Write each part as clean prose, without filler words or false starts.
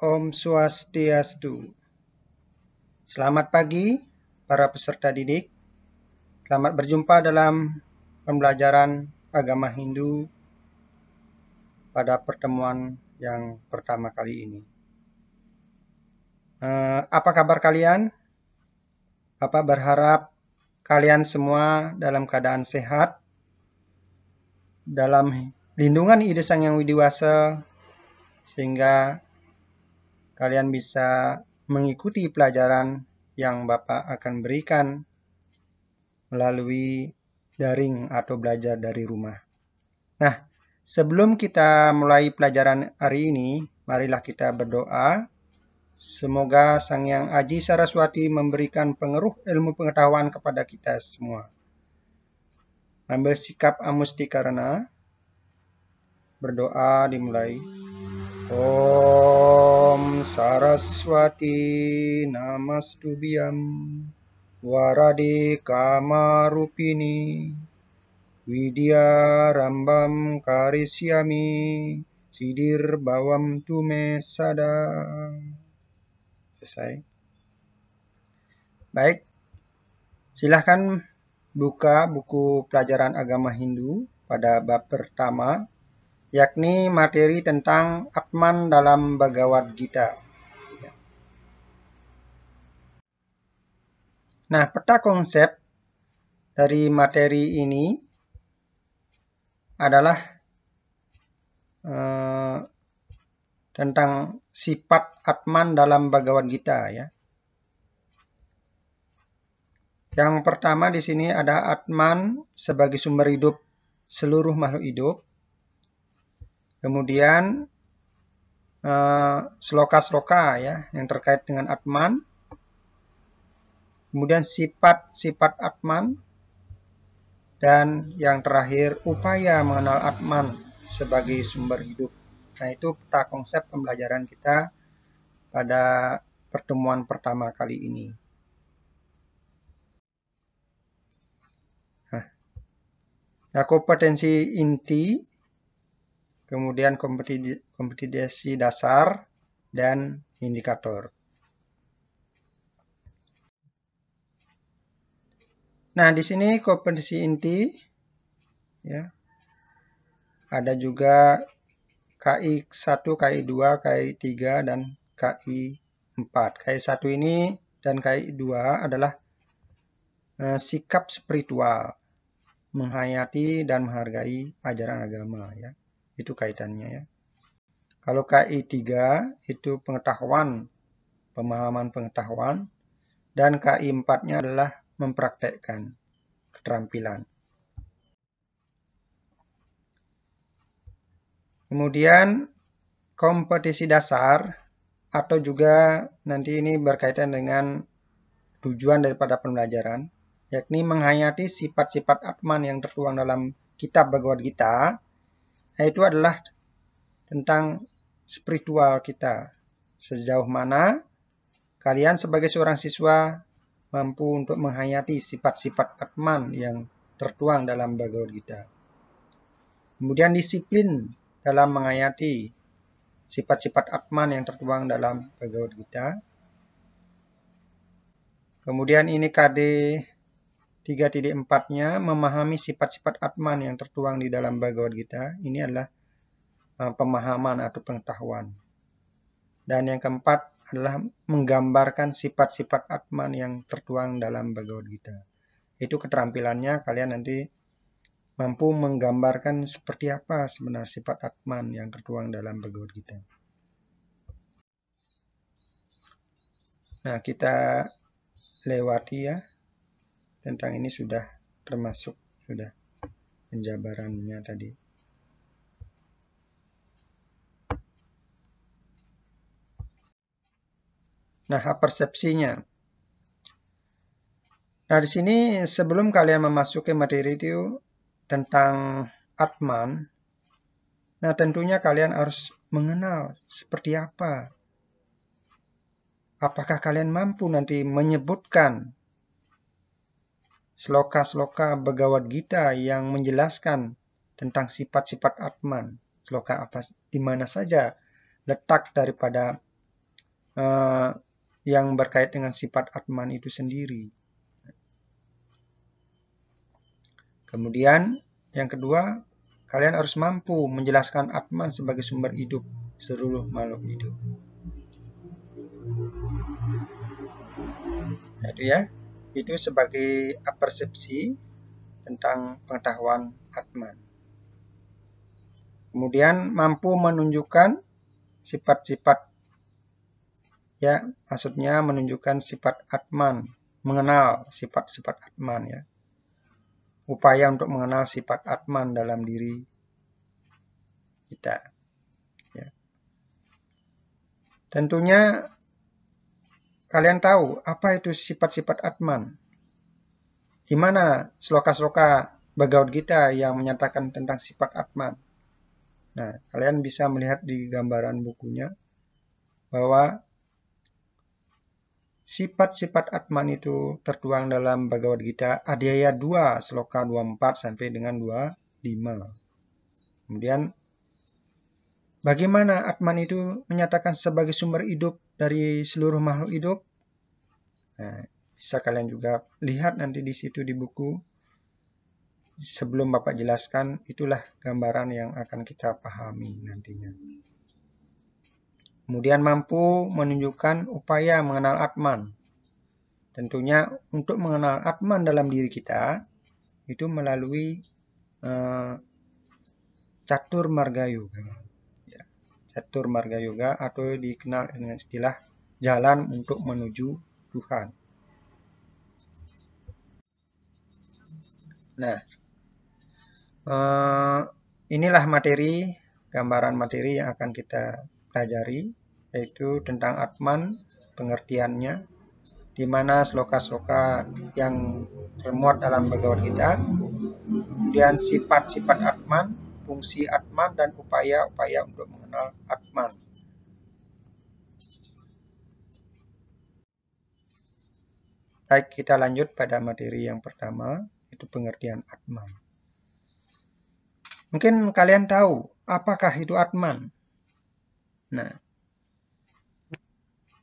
Om Swastiastu. Selamat pagi para peserta didik. Selamat berjumpa dalam pembelajaran agama Hindu pada pertemuan yang pertama kali ini. Apa kabar kalian? Bapak berharap kalian semua dalam keadaan sehat, dalam lindungan Ida Sang Yang Widi Wasa, sehingga kalian bisa mengikuti pelajaran yang Bapak akan berikan melalui daring atau belajar dari rumah. Nah, sebelum kita mulai pelajaran hari ini, marilah kita berdoa. Semoga Sang Yang Aji Saraswati memberikan pengeruh ilmu pengetahuan kepada kita semua. Ambil sikap amustikarana. Berdoa dimulai. Om Saraswati Namastubhyam Warade Kamarupini Widya Rambam Karisyami Sidir Bawam Tume Sada. Selesai. Baik, silahkan buka buku pelajaran agama Hindu pada bab pertama, yakni materi tentang Atman dalam Bhagavad Gita. Nah, peta konsep dari materi ini adalah tentang sifat Atman dalam Bhagavad Gita, ya. Yang pertama di sini ada Atman sebagai sumber hidup seluruh makhluk hidup. Kemudian sloka-sloka ya yang terkait dengan Atman. Kemudian sifat-sifat Atman. Dan yang terakhir upaya mengenal Atman sebagai sumber hidup. Nah, itu peta konsep pembelajaran kita pada pertemuan pertama kali ini. Nah, kompetensi inti, kemudian kompetensi dasar, dan indikator. Nah, di sini kompetensi inti, ya, ada juga KI 1, KI 2, KI 3, dan KI 4. KI 1 ini dan KI 2 adalah sikap spiritual, menghayati dan menghargai ajaran agama, ya. Itu kaitannya, ya. Kalau KI 3 itu pengetahuan, pemahaman pengetahuan, dan KI 4-nya adalah mempraktekkan keterampilan. Kemudian kompetisi dasar atau juga nanti ini berkaitan dengan tujuan daripada pembelajaran, yakni menghayati sifat-sifat Atman yang tertuang dalam kitab Bhagavad Gita, yaitu adalah tentang spiritual kita. Sejauh mana kalian sebagai seorang siswa mampu untuk menghayati sifat-sifat Atman yang tertuang dalam Bhagavad Gita. Kemudian disiplin dalam menghayati sifat-sifat Atman yang tertuang dalam Bhagavad Gita. Kemudian ini KD 3.4-nya memahami sifat-sifat Atman yang tertuang di dalam Bhagavad Gita. Ini adalah pemahaman atau pengetahuan. Dan yang keempat adalah menggambarkan sifat-sifat Atman yang tertuang dalam Bhagavad Gita. Itu keterampilannya, kalian nanti mampu menggambarkan seperti apa sebenarnya sifat Atman yang tertuang dalam Bhagavad Gita. Nah, kita lewati ya. Tentang ini sudah termasuk sudah penjabarannya tadi. Nah, persepsinya. Nah, di sini sebelum kalian memasuki materi itu tentang Atman, nah tentunya kalian harus mengenal seperti apa. Apakah kalian mampu nanti menyebutkan sloka-sloka Bhagavad Gita yang menjelaskan tentang sifat-sifat Atman? Sloka apa, di mana saja letak daripada yang berkait dengan sifat Atman itu sendiri. Kemudian yang kedua, kalian harus mampu menjelaskan Atman sebagai sumber hidup seluruh makhluk hidup. Itu sebagai persepsi tentang pengetahuan Atman. Kemudian mampu menunjukkan sifat-sifat, maksudnya menunjukkan sifat Atman, mengenal sifat-sifat Atman, upaya untuk mengenal sifat Atman dalam diri kita. Tentunya kalian tahu apa itu sifat-sifat Atman. Di mana sloka-sloka Bhagavad Gita yang menyatakan tentang sifat Atman. Nah, kalian bisa melihat di gambaran bukunya bahwa sifat-sifat Atman itu tertuang dalam Bhagavad Gita Adhyaya 2 sloka 24 sampai dengan 25. Kemudian bagaimana Atman itu menyatakan sebagai sumber hidup dari seluruh makhluk hidup? Nah, bisa kalian juga lihat nanti di situ di buku. Sebelum Bapak jelaskan, itulah gambaran yang akan kita pahami nantinya. Kemudian mampu menunjukkan upaya mengenal Atman. Tentunya untuk mengenal Atman dalam diri kita, itu melalui Catur Marga Yoga. Catur Marga Yoga atau dikenal dengan istilah jalan untuk menuju Tuhan. Nah, inilah materi, gambaran materi yang akan kita pelajari, yaitu tentang Atman, pengertiannya, di mana sloka-sloka yang termuat dalam Bhagavad Gita, kemudian sifat-sifat Atman, fungsi Atman, dan upaya-upaya untuk mengenal Atman. Baik, kita lanjut pada materi yang pertama, itu pengertian Atman. Mungkin kalian tahu, apakah itu Atman? Nah,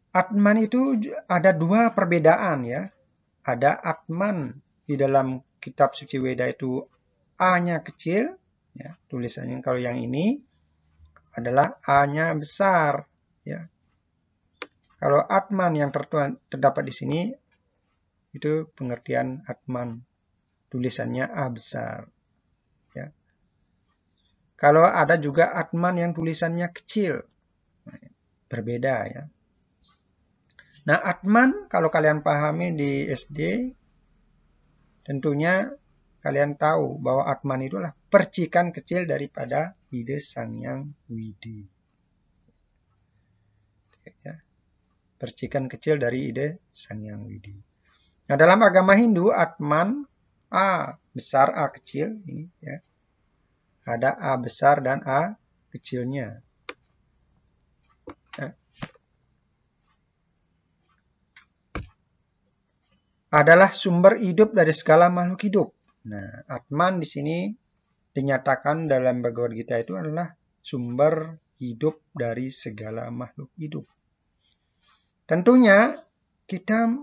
Atman itu ada dua perbedaan ya. Ada Atman di dalam kitab suci Weda itu A-nya kecil, ya, tulisannya kalau yang ini adalah A-nya besar, ya. Kalau Atman yang terdapat di sini itu pengertian Atman, tulisannya A besar, ya. Kalau ada juga Atman yang tulisannya kecil, berbeda ya. Nah, Atman kalau kalian pahami di SD, tentunya kalian tahu bahwa Atman itu adalah percikan kecil daripada ide Sangyang Widi. Ya. Percikan kecil dari ide Sangyang Widi. Nah, dalam agama Hindu, Atman A besar, A kecil, ini ya. Ada A besar dan A kecilnya. Ya. Adalah sumber hidup dari segala makhluk hidup. Nah, Atman di sini dinyatakan dalam Bhagavad Gita itu adalah sumber hidup dari segala makhluk hidup. Tentunya kita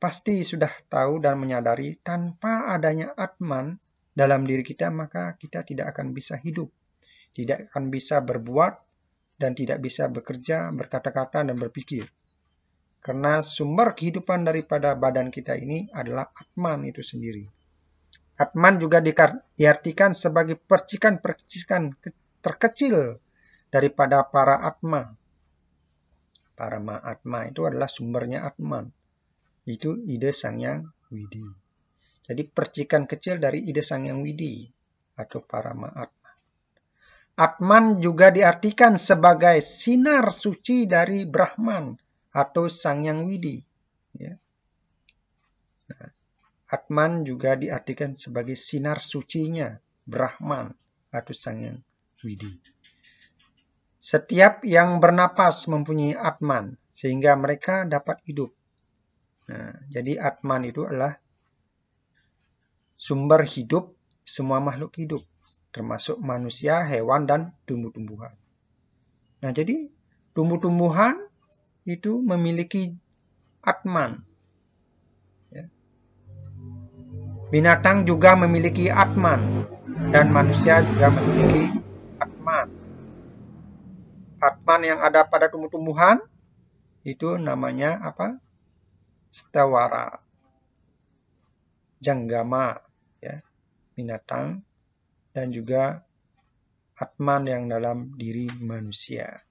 pasti sudah tahu dan menyadari tanpa adanya Atman dalam diri kita, maka kita tidak akan bisa hidup, tidak akan bisa berbuat, dan tidak bisa bekerja, berkata-kata, dan berpikir. Karena sumber kehidupan daripada badan kita ini adalah Atman itu sendiri. Atman juga diartikan sebagai percikan-percikan terkecil daripada para Atma. Para Atma itu adalah sumbernya Atman. Itu ide Sangyang Widi. Jadi percikan kecil dari ide Sangyang Widi atau para Atma. Atman juga diartikan sebagai sinar suci dari Brahman atau Sangyang Widi. Ya. Nah, Atman juga diartikan sebagai sinar sucinya Brahman atau Sangyang Widi. Setiap yang bernapas mempunyai Atman sehingga mereka dapat hidup. Nah, jadi Atman itu adalah sumber hidup semua makhluk hidup, termasuk manusia, hewan, dan tumbuh-tumbuhan. Nah, jadi tumbuh-tumbuhan itu memiliki Atman. Ya. Binatang juga memiliki Atman. Dan manusia juga memiliki Atman. Atman yang ada pada tumbuh-tumbuhan itu namanya apa? Stawara. Janggama, ya, binatang, dan juga Atman yang dalam diri manusia.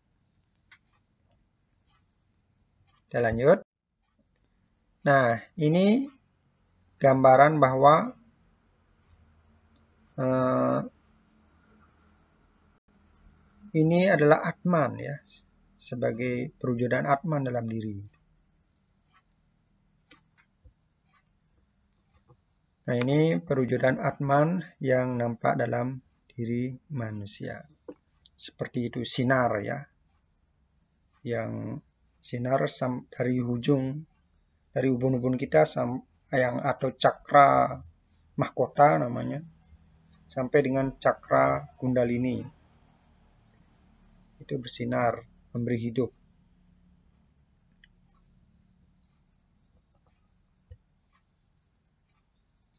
Kita lanjut. Nah, ini gambaran bahwa ini adalah Atman, ya, sebagai perwujudan Atman dalam diri. Nah, ini perwujudan Atman yang nampak dalam diri manusia. Seperti itu sinar, ya. Yang sinar dari ubun-ubun kita yang atau cakra mahkota namanya, sampai dengan cakra kundalini. Itu bersinar, memberi hidup.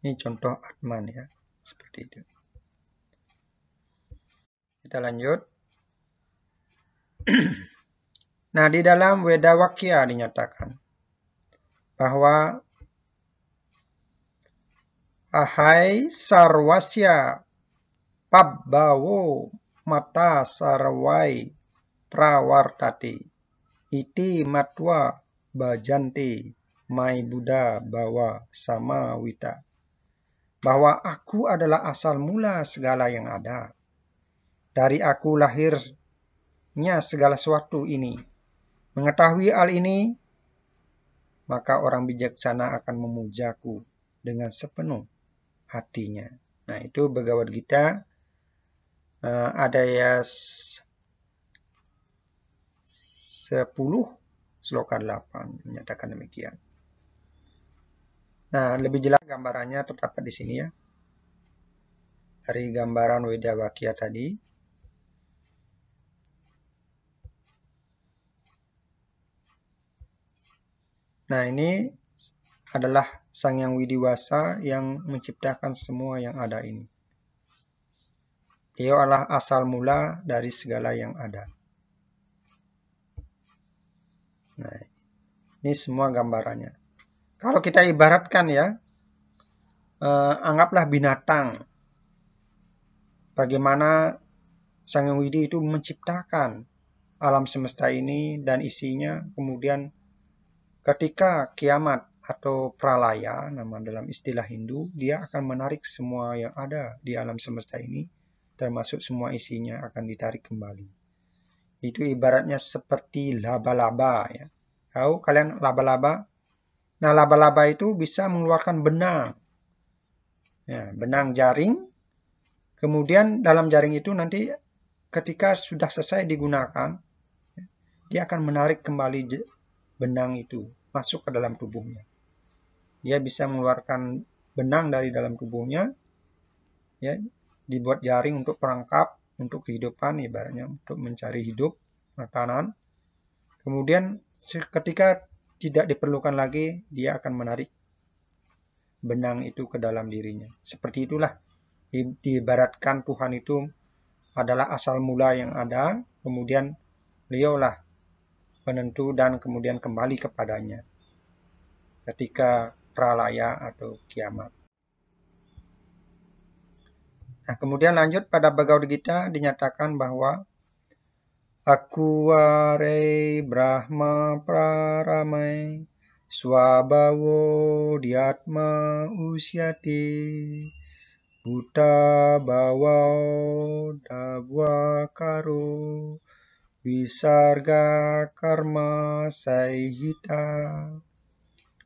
Ini contoh Atman, ya, seperti itu. Kita lanjut. Nah, di dalam Weda Wakya dinyatakan bahwa ahai sarwasya pabbawo mata sarwai prawartati iti matwa bajanti mai Buddha bawa sama wita. Bahwa aku adalah asal mula segala yang ada. Dari aku lahirnya segala sesuatu ini. Mengetahui hal ini, maka orang bijaksana akan memujaku dengan sepenuh hatinya. Nah, itu Bhagavad Gita adaya 10 sloka 8 menyatakan demikian. Nah, lebih jelas gambarannya terdapat di sini, ya. Dari gambaran Weda Wakya tadi. Nah, ini adalah Sang Yang Widiwasa yang menciptakan semua yang ada ini. Dia adalah asal mula dari segala yang ada. Nah, ini semua gambarannya. Kalau kita ibaratkan, ya, anggaplah binatang. Bagaimana Sang Yang Widi itu menciptakan alam semesta ini dan isinya, kemudian ketika kiamat atau pralaya, nama dalam istilah Hindu, dia akan menarik semua yang ada di alam semesta ini, termasuk semua isinya akan ditarik kembali. Itu ibaratnya seperti laba-laba, ya. Tahu kalian laba-laba? Nah, laba-laba itu bisa mengeluarkan benang. Ya, benang jaring. Kemudian dalam jaring itu nanti ketika sudah selesai digunakan, dia akan menarik kembali benang itu masuk ke dalam tubuhnya. Dia bisa mengeluarkan benang dari dalam tubuhnya, ya, dibuat jaring untuk perangkap, untuk kehidupan, ibaratnya untuk mencari hidup, makanan. Kemudian ketika tidak diperlukan lagi, dia akan menarik benang itu ke dalam dirinya. Seperti itulah diibaratkan Tuhan itu adalah asal mula yang ada, kemudian beliaulah penentu dan kemudian kembali kepadanya ketika pralaya atau kiamat. Nah, kemudian lanjut pada Bhagavad Gita dinyatakan bahwa Aku are Brahma praramai swabhavo diatma usyati buta bhava davakaro wisarga karma saihita.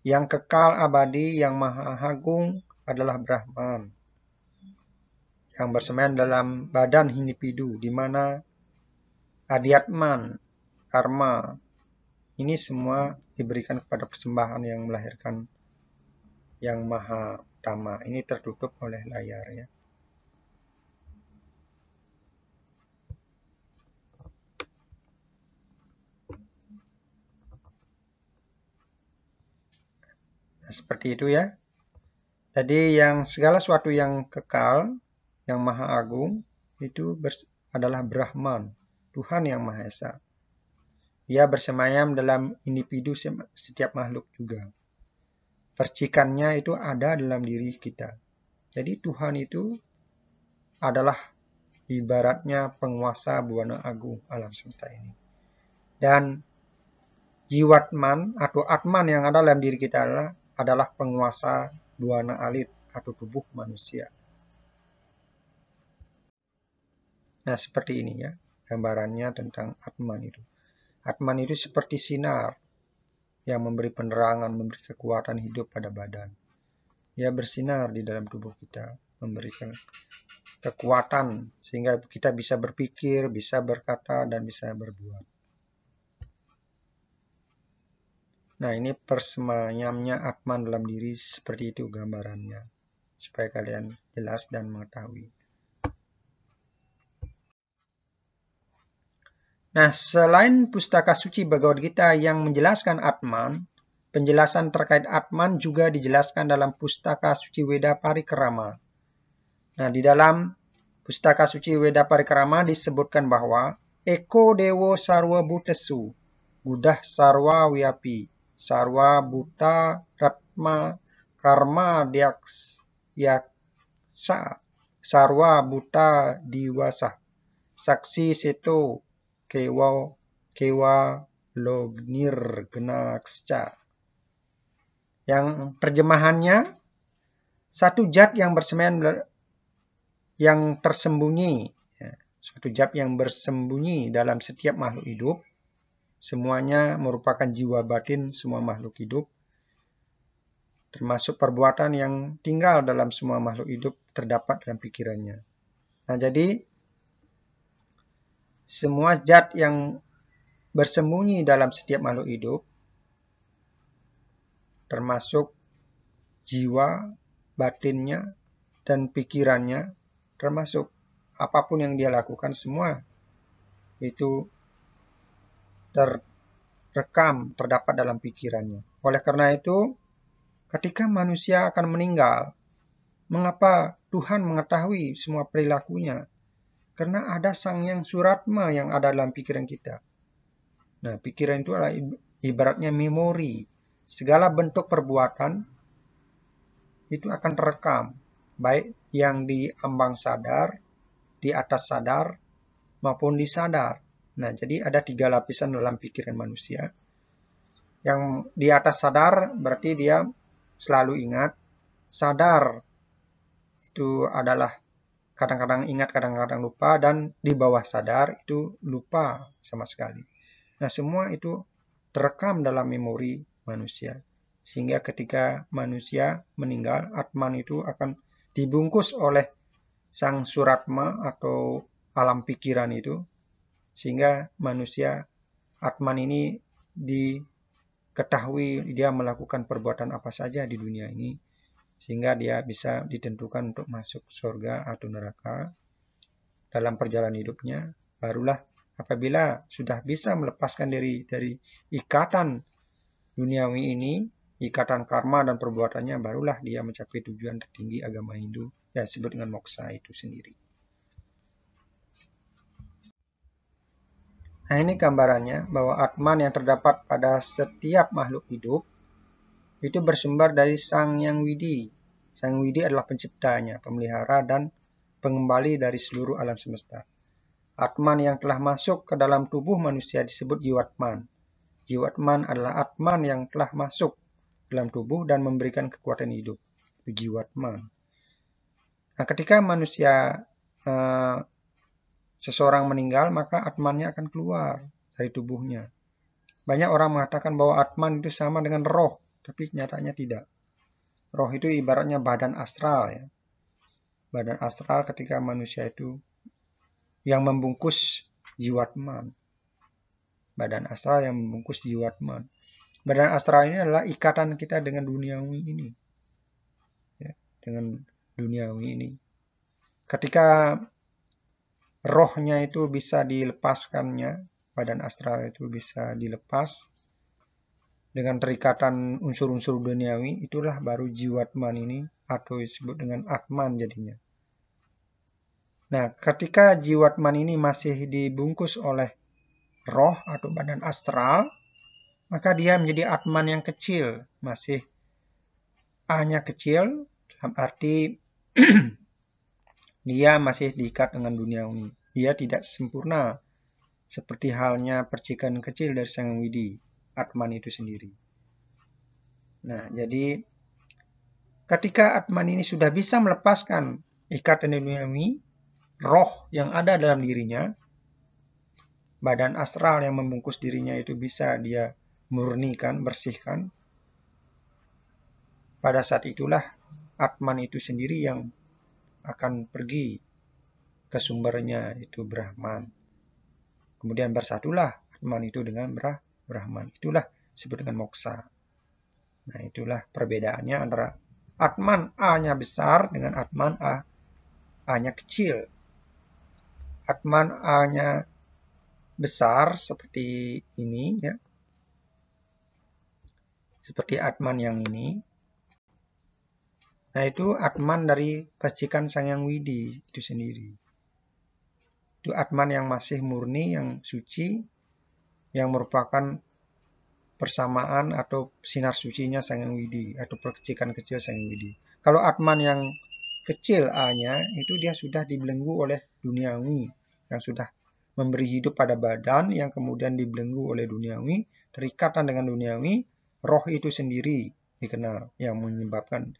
Yang kekal abadi, yang maha agung adalah Brahman, yang bersemayam dalam badan individu, di mana adiatman, karma, ini semua diberikan kepada persembahan yang melahirkan yang maha utama. Ini tertutup oleh layar, ya. seperti itu ya. Jadi yang segala sesuatu yang kekal, yang maha agung, itu adalah Brahman, Tuhan yang Maha Esa. Dia bersemayam dalam individu setiap makhluk juga. Percikannya itu ada dalam diri kita. Jadi Tuhan itu adalah ibaratnya penguasa buana agung alam semesta ini. Dan jiwatman atau atman yang ada dalam diri kita adalah penguasa buana alit atau tubuh manusia. Nah, seperti ini ya gambarannya tentang atman itu. Atman itu seperti sinar yang memberi penerangan, memberi kekuatan hidup pada badan. Ia bersinar di dalam tubuh kita, memberikan kekuatan sehingga kita bisa berpikir, bisa berkata, dan bisa berbuat. Nah, ini persemayamnya atman dalam diri, seperti itu gambarannya, supaya kalian jelas dan mengetahui. Nah, selain pustaka suci Bhagavad Gita yang menjelaskan atman, penjelasan terkait atman juga dijelaskan dalam pustaka suci Weda Parikrama. Nah, di dalam pustaka suci Weda Parikrama disebutkan bahwa Eko Dewo Sarwa Bhutesu, Gudah Sarwa Wiapi, Sarwa Bhuta Ratma Karma Yaksa, Sarwa Bhuta Diwasa, Saksi Seto Kewa Lognir Genaksca. Yang terjemahannya, satu zat yang bersemayam yang tersembunyi, suatu zat yang bersembunyi dalam setiap makhluk hidup, semuanya merupakan jiwa batin semua makhluk hidup, termasuk perbuatan yang tinggal dalam semua makhluk hidup terdapat dalam pikirannya. Nah, jadi semua zat yang bersembunyi dalam setiap makhluk hidup, termasuk jiwa, batinnya, dan pikirannya, termasuk apapun yang dia lakukan, semua itu terrekam, terdapat dalam pikirannya. Oleh karena itu, ketika manusia akan meninggal, mengapa Tuhan mengetahui semua perilakunya? Karena ada Sang Yang Suratma yang ada dalam pikiran kita. Nah, pikiran itu adalah ibaratnya memori. Segala bentuk perbuatan itu akan terekam, baik yang di ambang sadar, di atas sadar, maupun di sadar. Nah, jadi ada 3 lapisan dalam pikiran manusia. Yang di atas sadar berarti dia selalu ingat. Sadar itu adalah kadang-kadang ingat, kadang-kadang lupa, dan di bawah sadar itu lupa sama sekali. Nah, semua itu terekam dalam memori manusia. Sehingga ketika manusia meninggal, atman itu akan dibungkus oleh Sang Suratma atau alam pikiran itu. Sehingga manusia, atman ini diketahui dia melakukan perbuatan apa saja di dunia ini. Sehingga dia bisa ditentukan untuk masuk surga atau neraka dalam perjalanan hidupnya. Barulah apabila sudah bisa melepaskan diri dari ikatan duniawi ini, ikatan karma dan perbuatannya, barulah dia mencapai tujuan tertinggi agama Hindu, yang disebut dengan moksa itu sendiri. Nah, ini gambarannya bahwa atman yang terdapat pada setiap makhluk hidup itu bersumber dari Sang Yang Widi. Sang Widi adalah penciptanya, pemelihara, dan pengembali dari seluruh alam semesta. Atman yang telah masuk ke dalam tubuh manusia disebut jiwatman. Jiwatman adalah atman yang telah masuk dalam tubuh dan memberikan kekuatan hidup. Jiwatman. Nah, ketika manusia seseorang meninggal, maka atmannya akan keluar dari tubuhnya. Banyak orang mengatakan bahwa atman itu sama dengan roh, tapi nyatanya tidak. Roh itu ibaratnya badan astral ya. Badan astral ketika manusia itu yang membungkus jiwatman. Badan astral yang membungkus jiwatman. Badan astral ini adalah ikatan kita dengan duniawi ini. Ya, dengan duniawi ini. Ketika rohnya itu bisa dilepaskannya, badan astral itu bisa dilepas, dengan terikatan unsur-unsur duniawi, itulah baru jiwatman ini atau disebut dengan atman jadinya. Nah, ketika jiwatman ini masih dibungkus oleh roh atau badan astral, maka dia menjadi atman yang kecil, masih A-nya kecil, dalam arti dia masih diikat dengan duniawi. Dia tidak sempurna, seperti halnya percikan kecil dari Sang Hyang Widi, atman itu sendiri. Nah, jadi ketika atman ini sudah bisa melepaskan ikatan duniawi, roh yang ada dalam dirinya, badan astral yang membungkus dirinya itu bisa dia murnikan, bersihkan. Pada saat itulah atman itu sendiri yang akan pergi ke sumbernya, itu Brahman. Kemudian bersatulah atman itu dengan Brahman. Itulah disebut dengan moksa. Nah, itulah perbedaannya antara atman A-nya besar dengan atman A-nya kecil. Atman A-nya besar seperti ini ya. Seperti atman yang ini. Nah, itu atman dari percikan Sang Hyang Widi itu sendiri. Itu atman yang masih murni, yang suci, yang merupakan persamaan atau sinar sucinya Sang Hyang Widi atau percikan kecil Sang Hyang Widi. Kalau atman yang kecil A-nya itu dia sudah dibelenggu oleh duniawi, yang sudah memberi hidup pada badan yang kemudian dibelenggu oleh duniawi, terikatan dengan duniawi, roh itu sendiri dikenal yang menyebabkan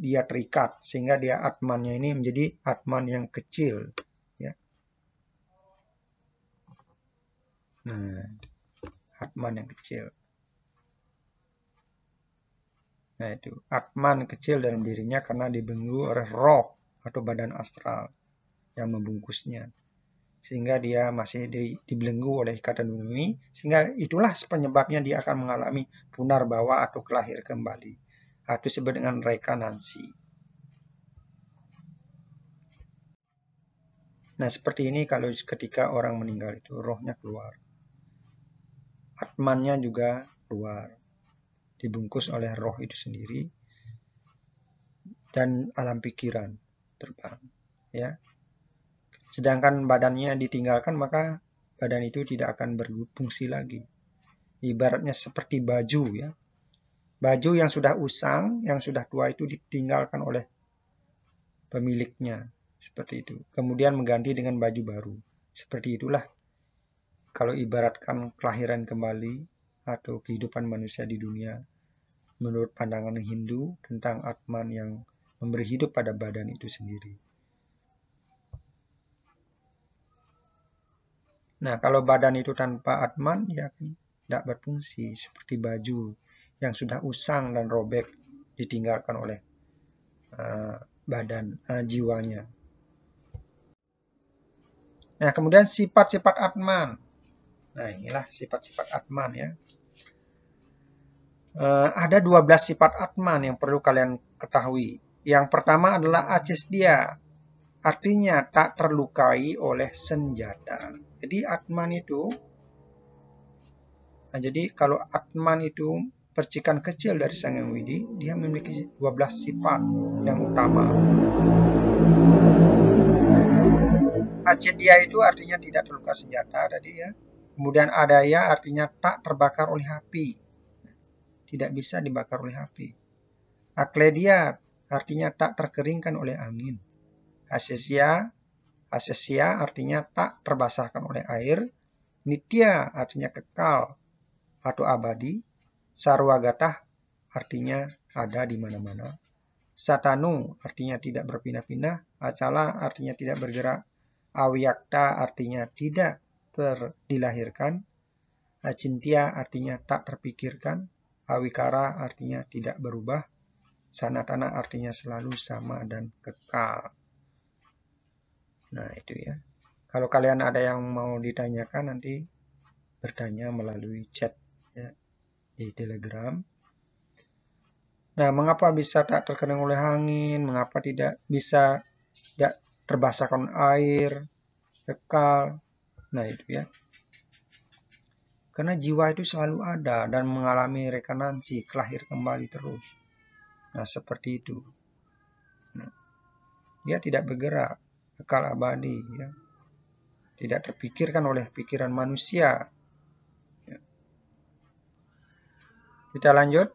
dia terikat sehingga dia atmannya ini menjadi atman yang kecil ya. Nah, atman yang kecil. Nah, itu atman kecil dalam dirinya karena dibelenggu oleh roh atau badan astral yang membungkusnya. Sehingga dia masih dibelenggu oleh ikatan duniawi, sehingga itulah penyebabnya dia akan mengalami punarbawa atau kelahir kembali. Itu disebut dengan rekanansi. Nah, seperti ini kalau ketika orang meninggal itu rohnya keluar. Atmannya juga keluar. Dibungkus oleh roh itu sendiri dan alam pikiran terbang, ya. Sedangkan badannya ditinggalkan, maka badan itu tidak akan berfungsi lagi. Ibaratnya seperti baju ya. Baju yang sudah usang, yang sudah tua itu ditinggalkan oleh pemiliknya. Seperti itu. Kemudian mengganti dengan baju baru. Seperti itulah kalau ibaratkan kelahiran kembali atau kehidupan manusia di dunia. Menurut pandangan Hindu tentang atman yang memberi hidup pada badan itu sendiri. Nah, kalau badan itu tanpa atman, ya tidak berfungsi. Seperti baju yang sudah usang dan robek ditinggalkan oleh jiwanya. Nah, kemudian sifat-sifat atman. Nah, inilah sifat-sifat atman ya. Ada 12 sifat atman yang perlu kalian ketahui. Yang pertama adalah acesdia. Artinya tak terlukai oleh senjata. Jadi atman itu, jadi kalau atman itu percikan kecil dari Sang Hyang Widi, dia memiliki 12 sifat yang utama. Acedya itu artinya tidak terluka senjata tadi ya. Kemudian adaya artinya tak terbakar oleh api. Tidak bisa dibakar oleh api. Akledia artinya tak terkeringkan oleh angin. Asesya artinya tak terbasahkan oleh air. Nitya artinya kekal atau abadi. Sarwagatah artinya ada di mana-mana. Satanu artinya tidak berpindah-pindah. Acala artinya tidak bergerak. Awyakta artinya tidak dilahirkan. Acintya artinya tak terpikirkan. Awikara artinya tidak berubah. Sanatana artinya selalu sama dan kekal. Nah, itu ya. Kalau kalian ada yang mau ditanyakan, nanti bertanya melalui chat ya, di Telegram. Nah, mengapa bisa tak terkena oleh angin? Mengapa tidak bisa tidak terbasahkan air? Kekal. Nah, itu ya. Karena jiwa itu selalu ada dan mengalami rekanansi, kelahir kembali terus. Nah, seperti itu. Nah, dia tidak bergerak, kekal abadi, ya. Tidak terpikirkan oleh pikiran manusia. Ya. Kita lanjut.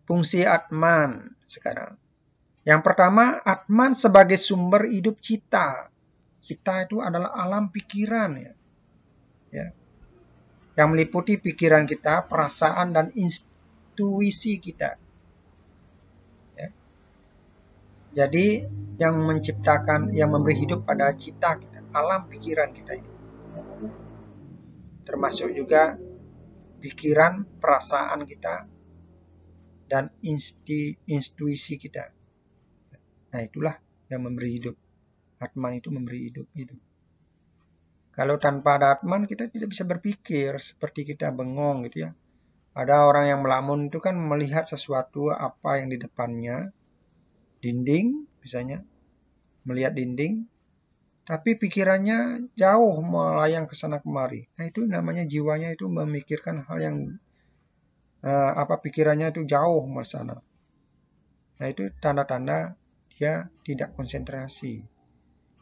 Fungsi Atman sekarang. Yang pertama, Atman sebagai sumber hidup cita. Cita itu adalah alam pikiran, ya. Ya. Yang meliputi pikiran kita, perasaan, dan intuisi kita. Ya. Jadi, yang menciptakan, yang memberi hidup pada cita kita, alam pikiran kita ini. Termasuk juga pikiran, perasaan kita, dan intuisi kita. Nah, itulah yang memberi hidup. Atman itu memberi hidup. Kalau tanpa ada Atman, kita tidak bisa berpikir, seperti kita bengong gitu ya. Ada orang yang melamun itu kan melihat sesuatu apa yang di depannya, dinding misalnya, melihat dinding, tapi pikirannya jauh melayang ke sana kemari. Nah, itu namanya jiwanya itu memikirkan hal yang pikirannya itu jauh ke sana. Nah, itu tanda-tanda dia tidak konsentrasi.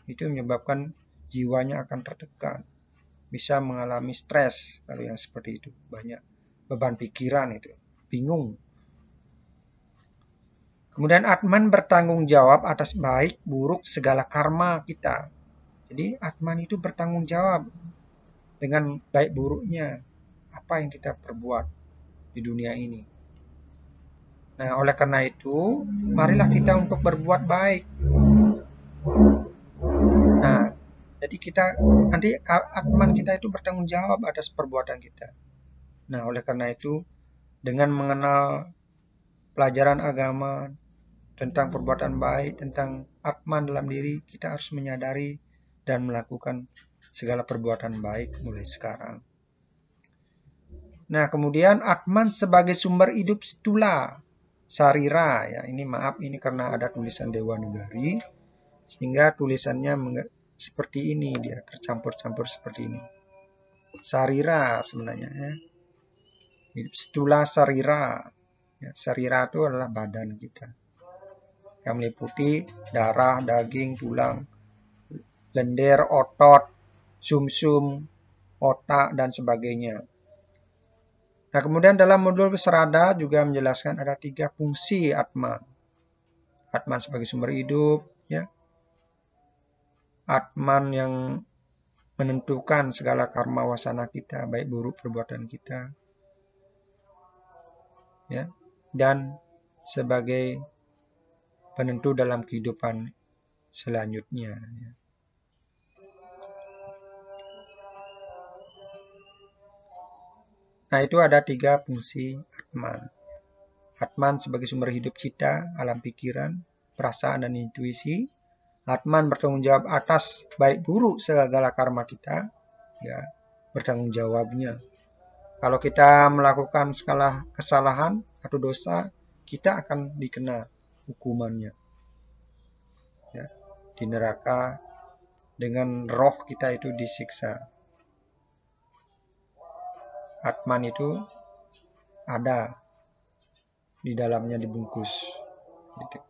Itu menyebabkan jiwanya akan tertekan. Bisa mengalami stres kalau yang seperti itu. Banyak beban pikiran itu. Bingung. Kemudian Atman bertanggung jawab atas baik, buruk, segala karma kita. Jadi Atman itu bertanggung jawab dengan baik buruknya apa yang kita perbuat di dunia ini. Nah, oleh karena itu, marilah kita untuk berbuat baik. Nah, jadi nanti Atman kita itu bertanggung jawab atas perbuatan kita. Nah, oleh karena itu, dengan mengenal pelajaran agama tentang perbuatan baik, tentang Atman dalam diri, kita harus menyadari dan melakukan segala perbuatan baik mulai sekarang. Nah, kemudian Atman sebagai sumber hidup Stula, Sarira, ya. Ini maaf, ini karena ada tulisan Dewa Negari, sehingga tulisannya seperti ini, dia tercampur-campur seperti ini. Sarira sebenarnya, ya. Stula Sarira. Ya, Sarira itu adalah badan kita, yang meliputi darah, daging, tulang, lendir, otot, sumsum, otak, dan sebagainya. Nah, kemudian dalam modul Serada juga menjelaskan ada 3 fungsi Atman. Atman sebagai sumber hidup, ya. Atman yang menentukan segala karma wasana kita, baik buruk perbuatan kita, ya. Dan sebagai penentu dalam kehidupan selanjutnya, ya. Nah, itu ada 3 fungsi Atman. Atman sebagai sumber hidup cita, alam pikiran, perasaan, dan intuisi. Atman bertanggung jawab atas baik buruk segala karma kita, ya, bertanggung jawabnya. Kalau kita melakukan segala kesalahan atau dosa, kita akan dikena hukumannya, ya, di neraka dengan roh kita itu disiksa. Atman itu ada di dalamnya dibungkus, gitu.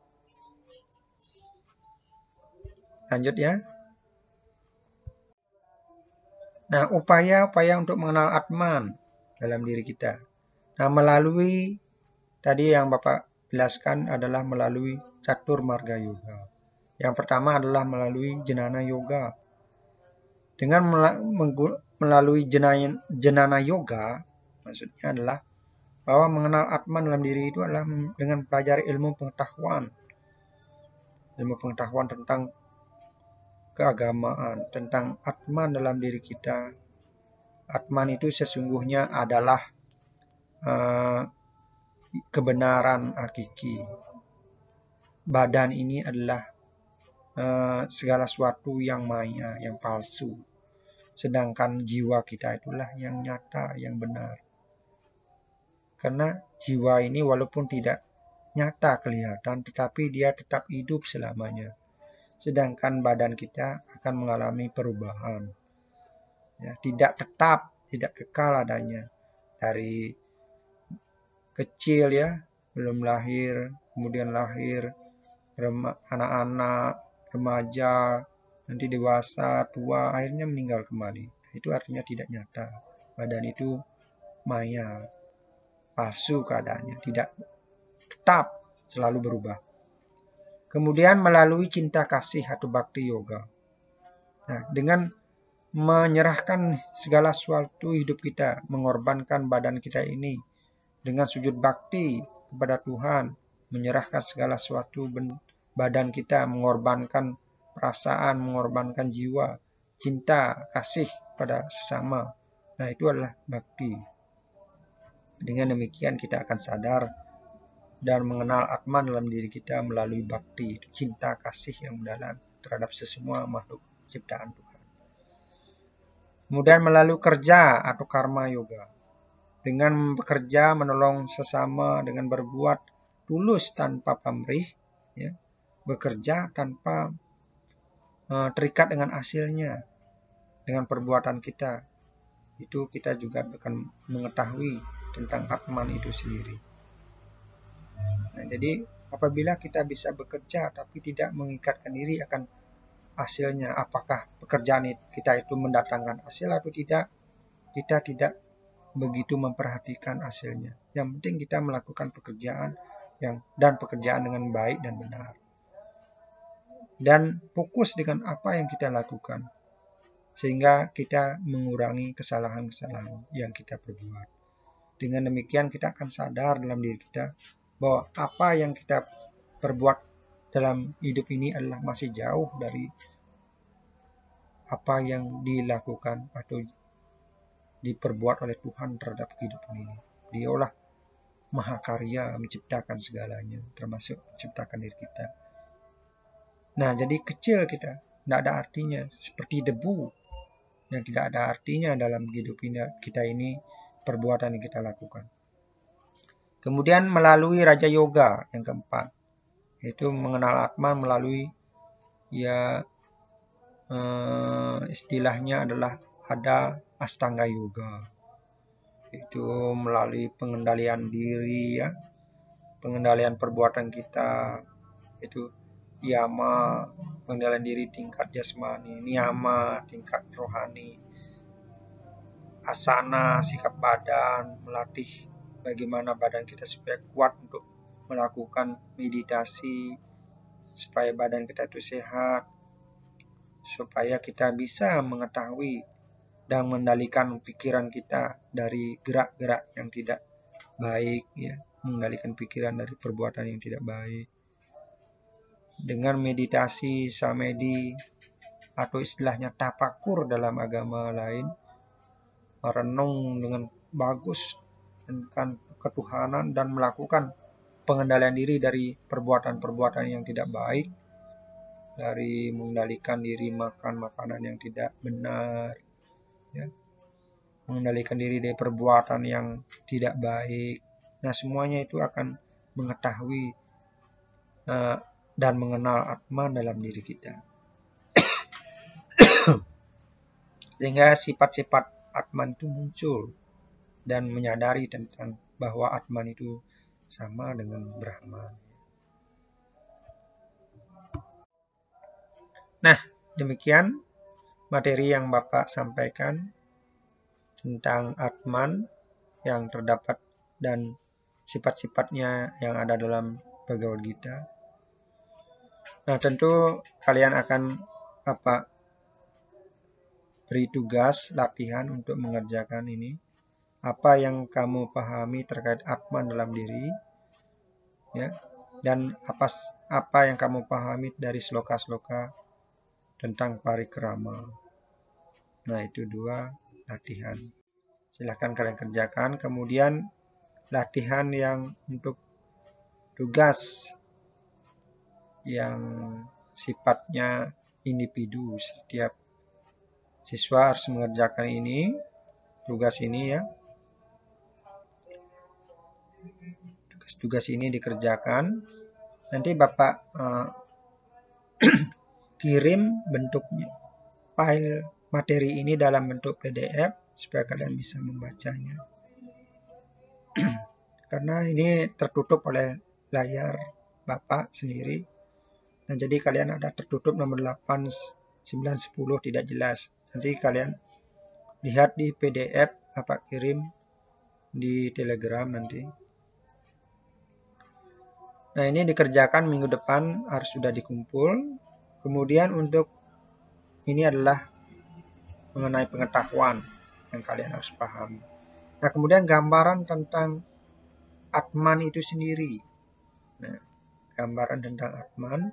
Lanjut ya. Nah, upaya-upaya untuk mengenal Atman dalam diri kita. Nah, melalui tadi yang Bapak jelaskan adalah melalui Catur Marga Yoga. Yang pertama adalah melalui Jnana Yoga. Dengan melalui Jnana Yoga, maksudnya adalah bahwa mengenal Atman dalam diri itu adalah dengan pelajari ilmu pengetahuan tentang keagamaan, tentang Atman dalam diri kita. Atman itu sesungguhnya adalah kebenaran hakiki. Badan ini adalah segala sesuatu yang maya, yang palsu. Sedangkan jiwa kita itulah yang nyata, yang benar. Karena jiwa ini walaupun tidak nyata kelihatan, tetapi dia tetap hidup selamanya. Sedangkan badan kita akan mengalami perubahan. Ya, tidak tetap tidak kekal adanya. Dari kecil ya, belum lahir, kemudian lahir, anak-anak, remaja, nanti dewasa, tua, akhirnya meninggal kembali. Itu artinya tidak nyata. Badan itu maya, palsu keadaannya, tidak tetap, selalu berubah. Kemudian melalui cinta kasih atau bhakti yoga. Nah, dengan menyerahkan segala sesuatu hidup kita, mengorbankan badan kita ini dengan sujud bakti kepada Tuhan, menyerahkan segala sesuatu badan kita, mengorbankan perasaan, mengorbankan jiwa, cinta, kasih pada sesama. Nah, itu adalah bakti. Dengan demikian kita akan sadar dan mengenal Atman dalam diri kita melalui bakti, itu cinta kasih yang mendalam terhadap sesemua makhluk ciptaan Tuhan. Kemudian melalui kerja atau karma yoga. Dengan bekerja, menolong sesama, dengan berbuat tulus tanpa pamrih, ya, bekerja tanpa terikat dengan hasilnya, dengan perbuatan kita, itu kita juga akan mengetahui tentang Atman itu sendiri. Nah, jadi apabila kita bisa bekerja tapi tidak mengikatkan diri akan hasilnya, apakah pekerjaan kita itu mendatangkan hasil atau tidak, kita tidak begitu memperhatikan hasilnya. Yang penting kita melakukan pekerjaan dan pekerjaan dengan baik dan benar. Dan fokus dengan apa yang kita lakukan. Sehingga kita mengurangi kesalahan-kesalahan yang kita perbuat. Dengan demikian kita akan sadar dalam diri kita bahwa apa yang kita perbuat dalam hidup ini adalah masih jauh dari apa yang dilakukan atau diperbuat oleh Tuhan terhadap kehidupan ini. Dialah mahakarya menciptakan segalanya, termasuk menciptakan diri kita. Nah, jadi kecil kita, tidak ada artinya, seperti debu yang tidak ada artinya dalam hidup kita ini, perbuatan yang kita lakukan. Kemudian melalui Raja Yoga yang keempat, yaitu mengenal Atman melalui istilahnya adalah ada Astanga Yoga. Itu melalui pengendalian diri ya, pengendalian perbuatan kita, itu yama, pengendalian diri tingkat jasmani, niyama tingkat rohani, asana sikap badan, melatih bagaimana badan kita supaya kuat untuk melakukan meditasi, supaya badan kita itu sehat, supaya kita bisa mengetahui dan mengendalikan pikiran kita dari gerak-gerak yang tidak baik, ya, mengendalikan pikiran dari perbuatan yang tidak baik. Dengan meditasi, samedi, atau istilahnya tapakur dalam agama lain, merenung dengan bagus tentang ketuhanan dan melakukan pengendalian diri dari perbuatan-perbuatan yang tidak baik, dari mengendalikan diri makan makanan yang tidak benar, ya, mengendalikan diri dari perbuatan yang tidak baik. Nah, semuanya itu akan mengetahui dan mengenal Atman dalam diri kita. Sehingga sifat-sifat Atman itu muncul dan menyadari tentang bahwa Atman itu sama dengan Brahman. Nah, demikian materi yang Bapak sampaikan tentang Atman yang terdapat dan sifat-sifatnya yang ada dalam Bhagavad Gita. Nah, tentu kalian akan beri tugas latihan untuk mengerjakan ini. Apa yang kamu pahami terkait Atman dalam diri, ya, dan apa yang kamu pahami dari sloka-sloka tentang parikrama. Nah, itu 2 latihan. Silahkan kalian kerjakan. Kemudian latihan yang untuk tugas yang sifatnya individu. Setiap siswa harus mengerjakan ini, tugas ini ya. Tugas ini dikerjakan. Nanti Bapak kirim bentuknya, file materi ini dalam bentuk PDF supaya kalian bisa membacanya. Karena ini tertutup oleh layar Bapak sendiri. Dan jadi kalian ada tertutup nomor 8, 9, 10 tidak jelas. Nanti kalian lihat di PDF Bapak kirim di Telegram nanti. Nah, ini dikerjakan minggu depan harus sudah dikumpul. Kemudian untuk ini adalah mengenai pengetahuan yang kalian harus pahami. Nah, kemudian gambaran tentang Atman itu sendiri. Nah, gambaran tentang Atman.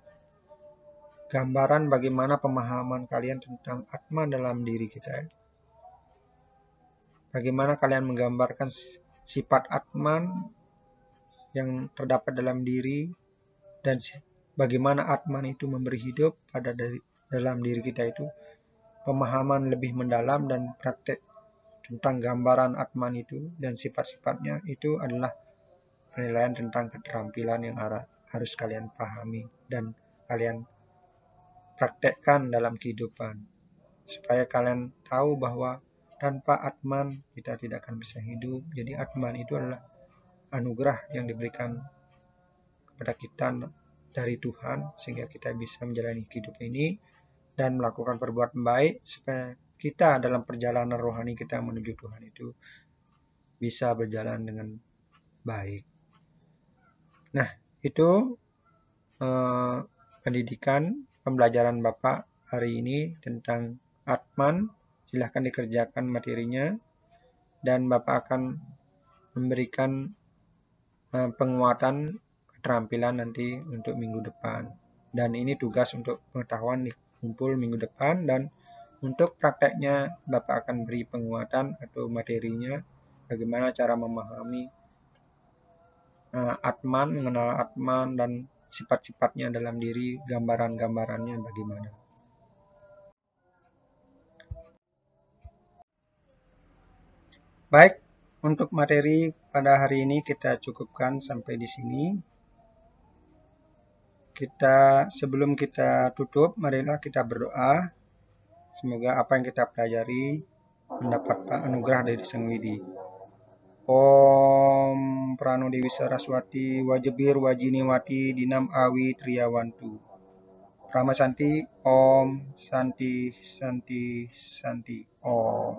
Gambaran bagaimana pemahaman kalian tentang Atman dalam diri kita. Bagaimana kalian menggambarkan sifat Atman yang terdapat dalam diri dan bagaimana Atman itu memberi hidup pada dalam diri kita itu. Pemahaman lebih mendalam dan praktek tentang gambaran Atman itu dan sifat-sifatnya itu adalah penilaian tentang keterampilan yang harus kalian pahami dan kalian praktekkan dalam kehidupan. Supaya kalian tahu bahwa tanpa Atman kita tidak akan bisa hidup. Jadi Atman itu adalah anugerah yang diberikan kepada kita dari Tuhan sehingga kita bisa menjalani hidup ini dan melakukan perbuatan baik supaya kita dalam perjalanan rohani kita menuju Tuhan itu bisa berjalan dengan baik. Nah, itu pendidikan pembelajaran Bapak hari ini tentang Atman. Silahkan dikerjakan materinya dan Bapak akan memberikan penguatan keterampilan nanti untuk minggu depan. Dan ini tugas untuk pengetahuan dikumpul minggu depan dan untuk prakteknya Bapak akan beri penguatan atau materinya bagaimana cara memahami Atman, mengenal Atman dan sifat-sifatnya dalam diri, gambaran-gambarannya bagaimana. Baik, untuk materi pada hari ini kita cukupkan sampai di sini. Sebelum kita tutup, marilah kita berdoa. Semoga apa yang kita pelajari mendapat anugerah dari Sang Widi. Om Prano Dewi Saraswati Wajibir Wajiniwati Dinam Awi Triyawantu Rama Santi Om Santi Santi Santi Om.